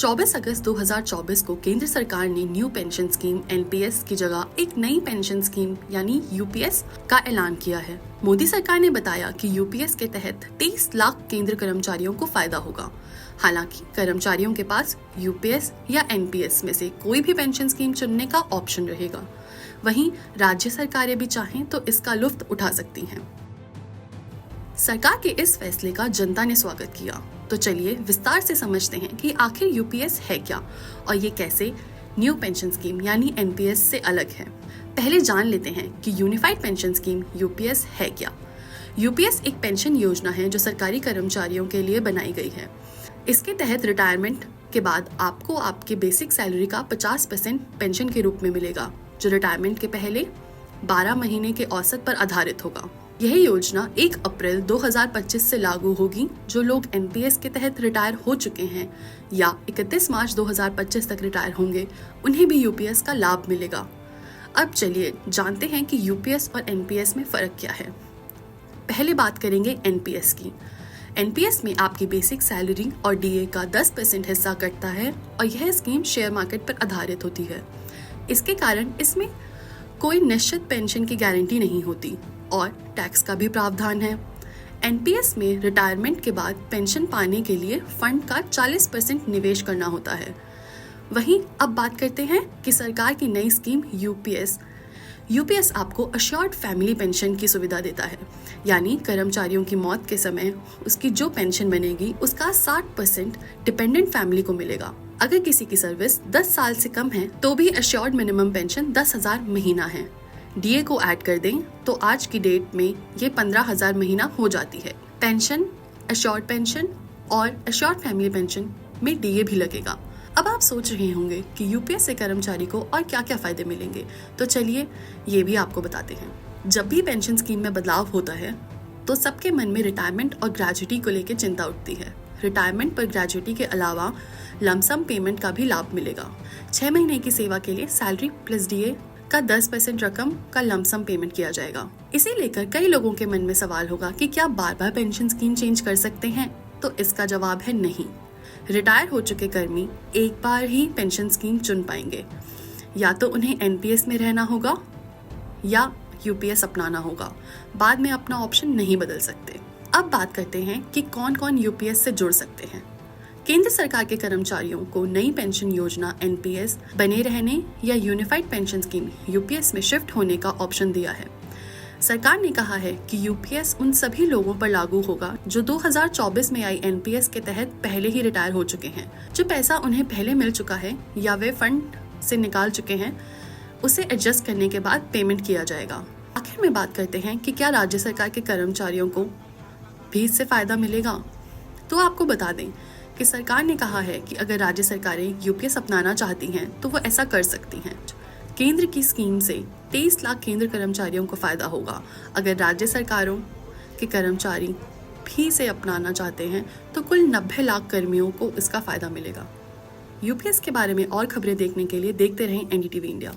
24 अगस्त 2024 को केंद्र सरकार ने न्यू पेंशन स्कीम एनपीएस की जगह एक नई पेंशन स्कीम यानी यूपीएस का ऐलान किया है। मोदी सरकार ने बताया कि यूपीएस के तहत 23 लाख केंद्र कर्मचारियों को फायदा होगा। हालांकि कर्मचारियों के पास यूपीएस या एनपीएस में से कोई भी पेंशन स्कीम चुनने का ऑप्शन रहेगा। वहीं राज्य सरकारें भी चाहें तो इसका लुत्फ उठा सकती हैं। सरकार के इस फैसले का जनता ने स्वागत किया। तो चलिए विस्तार से समझते हैं कि आखिर यूपीएस है क्या और ये कैसे न्यू पेंशन स्कीम यानी एनपीएस से अलग है। पहले जान लेते हैं कि यूनिफाइड पेंशन स्कीम यूपीएस है क्या। यूपीएस एक पेंशन योजना है जो सरकारी कर्मचारियों के लिए बनाई गई है। इसके तहत रिटायरमेंट के बाद आपको आपके बेसिक सैलरी का 50% पेंशन के रूप में मिलेगा, जो रिटायरमेंट के पहले 12 महीने के औसत पर आधारित होगा। यह योजना 1 अप्रैल 2025 से लागू होगी। जो लोग एनपीएस के तहत रिटायर हो चुके हैं या 31 मार्च 2025 तक रिटायर होंगे, उन्हें भी यूपीएस का लाभ मिलेगा। अब चलिए जानते हैं कि यूपीएस और एनपीएस में फ़र्क क्या है। पहले बात करेंगे एनपीएस की। एनपीएस में आपकी बेसिक सैलरी और डीए का 10% हिस्सा कटता है और यह स्कीम शेयर मार्केट पर आधारित होती है। इसके कारण इसमें कोई निश्चित पेंशन की गारंटी नहीं होती और टैक्स का भी प्रावधान है। एनपीएस में रिटायरमेंट के बाद पेंशन पाने के लिए फंड का 40% निवेश करना होता है। वहीं अब बात करते हैं कि सरकार की नई स्कीम यूपीएस आपको अश्योर्ड फैमिली पेंशन की सुविधा देता है, यानी कर्मचारियों की मौत के समय उसकी जो पेंशन बनेगी उसका 60% डिपेंडेंट फैमिली को मिलेगा। अगर किसी की सर्विस 10 साल से कम है तो भी अश्योर्ड मिनिमम पेंशन 10,000 महीना है। डीए को ऐड कर दें तो आज की डेट में ये 15,000 महीना हो जाती है। पेंशन, अश्योर्ड पेंशन और अश्योर्ड फैमिली पेंशन में डीए भी लगेगा। अब आप सोच रहे होंगे कि यूपीएस से कर्मचारी को और क्या क्या फायदे मिलेंगे, तो चलिए ये भी आपको बताते हैं। जब भी पेंशन स्कीम में बदलाव होता है तो सबके मन में रिटायरमेंट और ग्रेजुटी को लेकर चिंता उठती है। रिटायरमेंट पर ग्रेजुटी के अलावा लमसम पेमेंट का भी लाभ मिलेगा। 6 महीने की सेवा के लिए सैलरी प्लस डीए का 10% रकम का लमसम पेमेंट किया जाएगा। इसे लेकर कई लोगों के मन में सवाल होगा कि क्या बार बार पेंशन स्कीम चेंज कर सकते हैं, तो इसका जवाब है नहीं। रिटायर हो चुके कर्मी एक बार ही पेंशन स्कीम चुन पाएंगे। या तो उन्हें एनपीएस में रहना होगा या यूपीएस अपनाना होगा। बाद में अपना ऑप्शन नहीं बदल सकते। अब बात करते हैं कि कौन कौन यूपीएस से जुड़ सकते हैं। केंद्र सरकार के कर्मचारियों को नई पेंशन योजना एनपीएस बने रहने या यूनिफाइड पेंशन स्कीम यूपीएस में शिफ्ट होने का ऑप्शन दिया है। सरकार ने कहा है कि यूपीएस उन सभी लोगों पर लागू होगा जो 2024 में आई एनपीएस के तहत पहले ही रिटायर हो चुके हैं। जो पैसा उन्हें पहले मिल चुका है या वे फंड से निकाल चुके हैं, उसे एडजस्ट करने के बाद पेमेंट किया जाएगा। आखिर में बात करते हैं कि क्या राज्य सरकार के कर्मचारियों को भी इससे फायदा मिलेगा। तो आपको बता दें कि सरकार ने कहा है कि अगर राज्य सरकारें यूपीएस अपनाना चाहती हैं तो वो ऐसा कर सकती हैं। केंद्र की स्कीम से 23 लाख केंद्र कर्मचारियों को फायदा होगा। अगर राज्य सरकारों के कर्मचारी भी इसे अपनाना चाहते हैं तो कुल 90 लाख कर्मियों को इसका फायदा मिलेगा। यूपीएस के बारे में और खबरें देखने के लिए देखते रहें एनडीटीवी इंडिया।